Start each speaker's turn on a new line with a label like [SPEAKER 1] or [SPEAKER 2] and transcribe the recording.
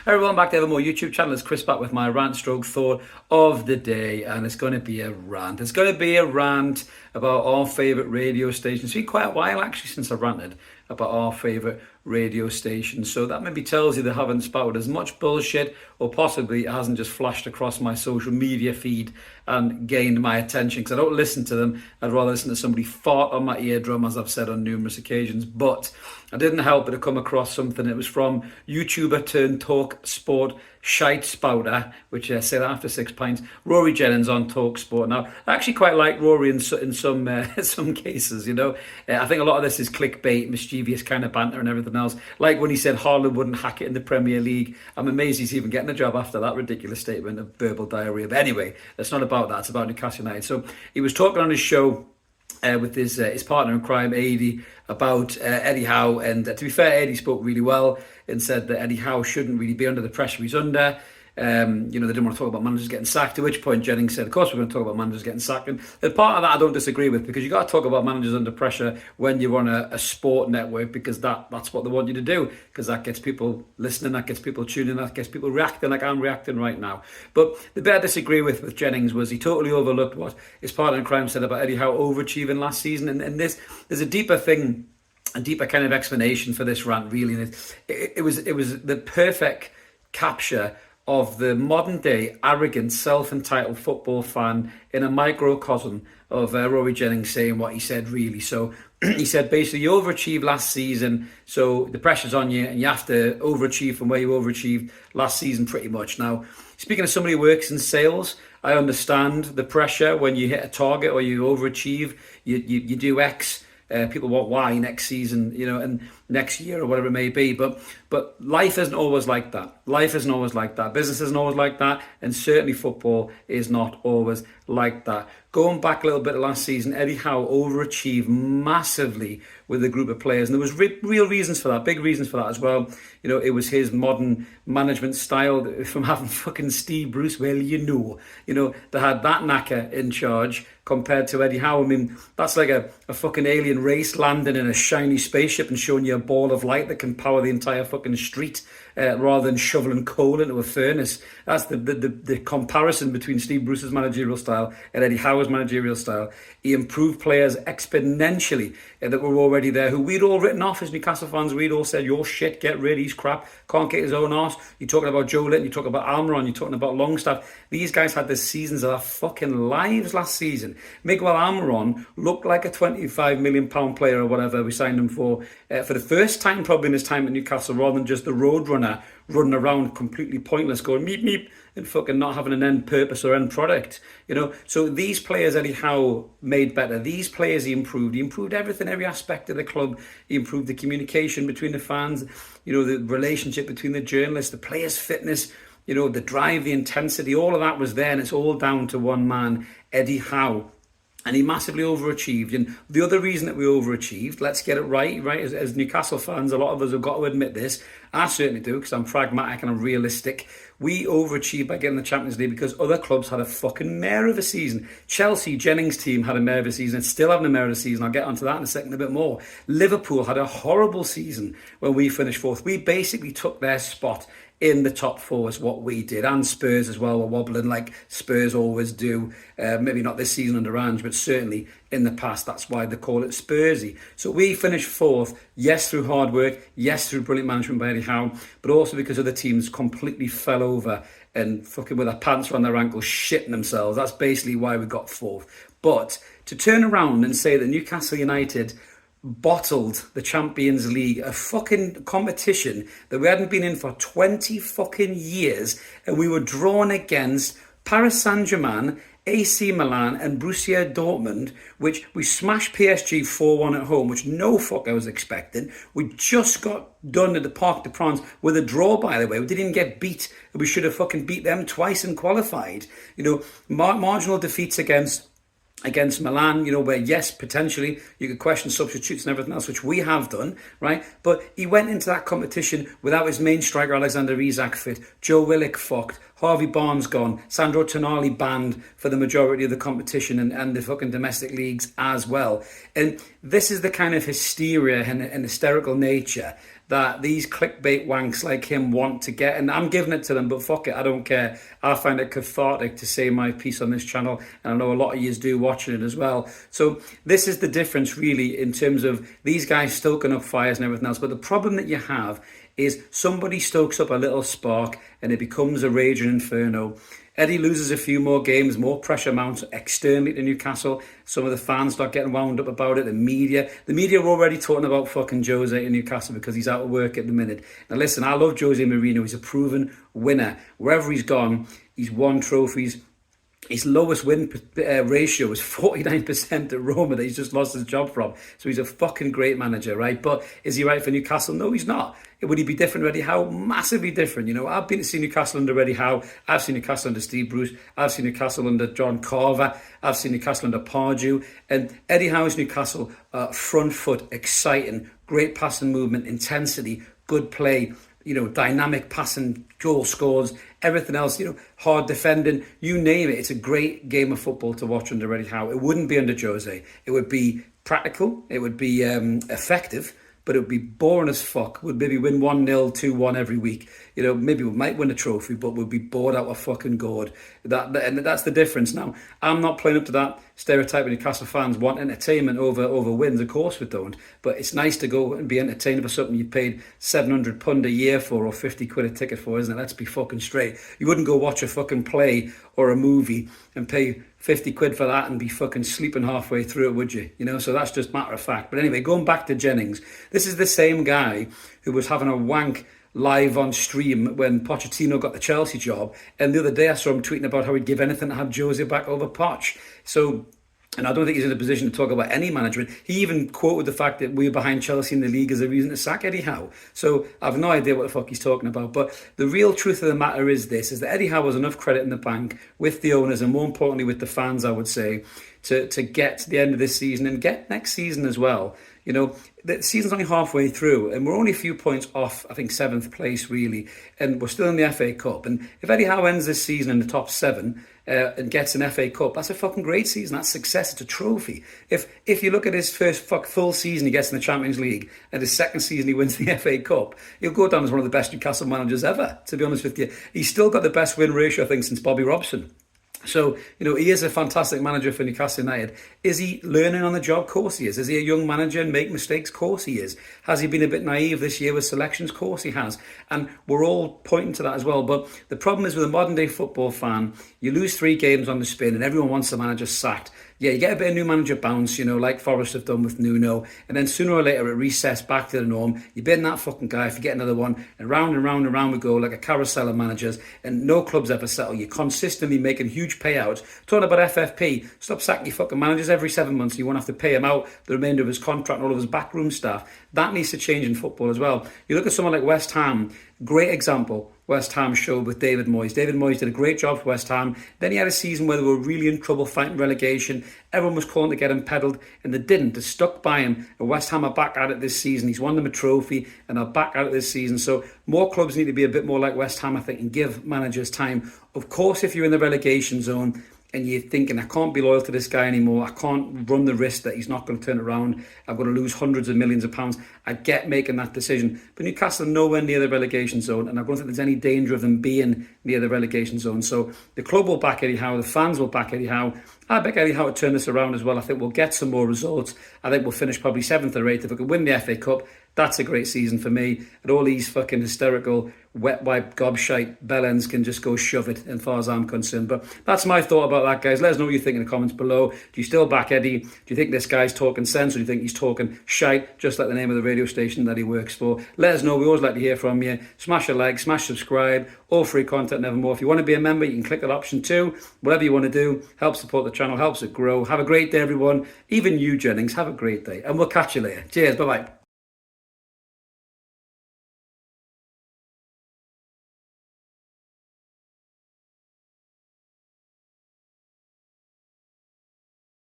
[SPEAKER 1] Everyone, back to Evermore YouTube channel. It's Chris back with my rant stroke thought of the day, and it's going to be a rant. It's going to be a rant about our favourite radio station. It's been quite a while actually since I ranted about our favourite radio station, so that maybe tells you they haven't spouted as much bullshit, or possibly it hasn't just flashed across my social media feed and gained my attention, because I don't listen to them. I'd rather listen to somebody fart on my eardrum, as I've said on numerous occasions. But I didn't help but to come across something. It was from YouTuber turned talk sport shite spouter, which I say that after 6 pints, Rory Jennings on Talk Sport. Now, I actually quite like Rory in some some cases, you know. I think a lot of this is clickbait, mischievous kind of banter and everything else. Like when he said Haaland wouldn't hack it in the Premier League. I'm amazed he's even getting a job after that ridiculous statement of verbal diarrhea. But anyway, it's not about that. It's about Newcastle United. So he was talking on his show with his partner in crime, Eddie, about Eddie Howe. And to be fair, Eddie spoke really well and said that Eddie Howe shouldn't really be under the pressure he's under. They didn't want to talk about managers getting sacked, to which point Jennings said, of course we're going to talk about managers getting sacked. And the part of that I don't disagree with, because you got to talk about managers under pressure when you're on a sport network, because that's what they want you to do, because that gets people listening, that gets people tuning, that gets people reacting like I'm reacting right now. But the bit I disagree with Jennings was he totally overlooked what his partner in crime said about Eddie Howe overachieving last season. And there's a deeper thing, a deeper kind of explanation for this rant, really. And it was the perfect capture of the modern day arrogant, self-entitled football fan in a microcosm of Rory Jennings saying what he said, really. So he said basically you overachieved last season, so the pressure's on you and you have to overachieve from where you overachieved last season pretty much. Now, speaking of somebody who works in sales, I understand the pressure when you hit a target or you overachieve, you do X. People want Y next season, and next year or whatever it may be. But life isn't always like that. Life isn't always like that. Business isn't always like that. And certainly football is not always like that. Going back a little bit last season, Eddie Howe overachieved massively with a group of players. And there was real reasons for that, big reasons for that as well. It was his modern management style, from having fucking Steve Bruce, they had that knacker in charge compared to Eddie Howe. I mean, that's like a fucking alien race landing in a shiny spaceship and showing you a ball of light that can power the entire fucking street, rather than shoveling coal into a furnace. That's the comparison between Steve Bruce's managerial style and Eddie Howe's managerial style. He improved players exponentially that were already there, who we'd all written off as Newcastle fans. We'd all said, "Your shit, get rid, he's crap, can't get his own arse." You're talking about Joe Linton, you're talking about Almiron, you're talking about Longstaff. These guys had the seasons of their fucking lives last season. Miguel Almiron looked like a £25 million player or whatever we signed him for the first time probably in his time at Newcastle, rather than just the roadrunner running around completely pointless, going meep meep and fucking not having an end purpose or end product. So these players Eddie Howe made better. These players he improved everything, every aspect of the club. He improved the communication between the fans, the relationship between the journalists, the players' fitness, the drive, the intensity, all of that was there, and it's all down to one man, Eddie Howe. And he massively overachieved. And the other reason that we overachieved, let's get it right, as Newcastle fans, a lot of us have got to admit this. I certainly do, because I'm pragmatic and I'm realistic. We overachieved by getting the Champions League because other clubs had a fucking mare of a season. Chelsea, Jennings' team, had a mare of a season and still having a mare of a season. I'll get onto that in a second a bit more. Liverpool had a horrible season when we finished fourth. We basically took their spot in the top four is what we did, and Spurs as well were wobbling like Spurs always do. Maybe not this season under Ange, but certainly in the past. That's why they call it Spursy. So we finished fourth, yes, through hard work, yes, through brilliant management by Eddie Howe, but also because other teams completely fell over and fucking with their pants around their ankles, shitting themselves. That's basically why we got fourth. But to turn around and say that Newcastle United bottled the Champions League, a fucking competition that we hadn't been in for 20 fucking years, and we were drawn against Paris Saint-Germain, AC Milan and Borussia Dortmund, which we smashed PSG 4-1 at home, which no fucker was expecting. We just got done at the Parc des Princes with a draw, by the way. We didn't even get beat. We should have fucking beat them twice and qualified. Marginal defeats against Milan, where yes, potentially you could question substitutes and everything else, which we have done, right? But he went into that competition without his main striker Alexander Isak fit, Joe Willock fucked, Harvey Barnes gone, Sandro Tonali banned for the majority of the competition and the fucking domestic leagues as well. And this is the kind of hysteria and hysterical nature that these clickbait wanks like him want to get. And I'm giving it to them, but fuck it, I don't care. I find it cathartic to say my piece on this channel, and I know a lot of you do watching it as well. So this is the difference really in terms of these guys stoking up fires and everything else. But the problem that you have is somebody stokes up a little spark and it becomes a raging inferno. Eddie loses a few more games, more pressure mounts externally to Newcastle. Some of the fans start getting wound up about it. The media are already talking about fucking Jose in Newcastle because he's out of work at the minute. Now listen, I love Jose Mourinho. He's a proven winner. Wherever he's gone, he's won trophies. His lowest win ratio is 49% at Roma that he's just lost his job from. So he's a fucking great manager, right? But is he right for Newcastle? No, he's not. Would he be different with Eddie Howe? Massively different. You know, I've been to see Newcastle under Eddie Howe. I've seen Newcastle under Steve Bruce. I've seen Newcastle under John Carver. I've seen Newcastle under Pardew. And Eddie Howe's Newcastle, front foot, exciting, great passing movement, intensity, good play, you know, dynamic passing, goal scores, everything else, you know, hard defending, you name it. It's a great game of football to watch under Eddie Howe. It wouldn't be under Jose. It would be practical. It would be effective. But it would be boring as fuck. We'd maybe win 1-0, 2-1 every week. You know, maybe we might win a trophy, but we'd be bored out of fucking gourd. And that's the difference. Now, I'm not playing up to that stereotype of Newcastle fans want entertainment over wins. Of course we don't. But it's nice to go and be entertained for something you paid £700 a year for or 50 quid a ticket for, isn't it? Let's be fucking straight. You wouldn't go watch a fucking play or a movie and pay 50 quid for that and be fucking sleeping halfway through it, would you? You know, so that's just matter of fact. But anyway, going back to Jennings, this is the same guy who was having a wank live on stream when Pochettino got the Chelsea job. And the other day I saw him tweeting about how he'd give anything to have Jose back over Poch. So, and I don't think he's in a position to talk about any management. He even quoted the fact that we're behind Chelsea in the league as a reason to sack Eddie Howe. So I've no idea what the fuck he's talking about. But the real truth of the matter is this, is that Eddie Howe has enough credit in the bank with the owners and more importantly with the fans, I would say, to get to the end of this season and get next season as well. You know, the season's only halfway through and we're only a few points off, I think, 7th place really. And we're still in the FA Cup. And if Eddie Howe ends this season in the top 7 and gets an FA Cup, that's a fucking great season. That's success. It's a trophy. If you look at his first full season he gets in the Champions League and his second season he wins the FA Cup, he'll go down as one of the best Newcastle managers ever, to be honest with you. He's still got the best win ratio, I think, since Bobby Robson. So, you know, he is a fantastic manager for Newcastle United. Is he learning on the job? Of course he is. Is he a young manager and make mistakes? Of course he is. Has he been a bit naive this year with selections? Of course he has. And we're all pointing to that as well. But the problem is with a modern day football fan, you lose 3 games on the spin and everyone wants the manager sacked. Yeah, you get a bit of new manager bounce, you know, like Forest have done with Nuno, and then sooner or later it resets back to the norm. You bin that fucking guy, if you get another one, and round and round and round we go like a carousel of managers, and no clubs ever settle. You're consistently making huge payouts. Talking about FFP, stop sacking your fucking managers every 7 months. You won't have to pay him out the remainder of his contract and all of his backroom staff. That needs to change in football as well. You look at someone like West Ham, great example. West Ham showed with David Moyes. David Moyes did a great job for West Ham. Then he had a season where they were really in trouble fighting relegation. Everyone was calling to get him peddled, and they didn't. They stuck by him. And West Ham are back at it this season. He's won them a trophy, and are back at it this season. So more clubs need to be a bit more like West Ham, I think, and give managers time. Of course, if you're in the relegation zone, and you're thinking, I can't be loyal to this guy anymore, I can't run the risk that he's not going to turn it around, I'm going to lose hundreds of millions of pounds, I get making that decision. But Newcastle are nowhere near the relegation zone, and I don't think there's any danger of them being near the relegation zone. So the club will back Eddie Howe, the fans will back Eddie Howe. I bet Eddie Howe to turn this around as well. I think we'll get some more results. I think we'll finish probably 7th or 8th. If we can win the FA Cup, that's a great season for me. And all these fucking hysterical, wet wipe, gobshite bellends can just go shove it, as far as I'm concerned. But that's my thought about that, guys. Let us know what you think in the comments below. Do you still back Eddie? Do you think this guy's talking sense, or do you think he's talking shite, just like the name of the radio station that he works for? Let us know. We always like to hear from you. Smash a like, smash subscribe. All free content, never more. If you want to be a member, you can click that option too. Whatever you want to do, help support the channel, helps it grow. Have a great day, everyone. Even you, Jennings, have a great day. And we'll catch you later. Cheers. Bye-bye.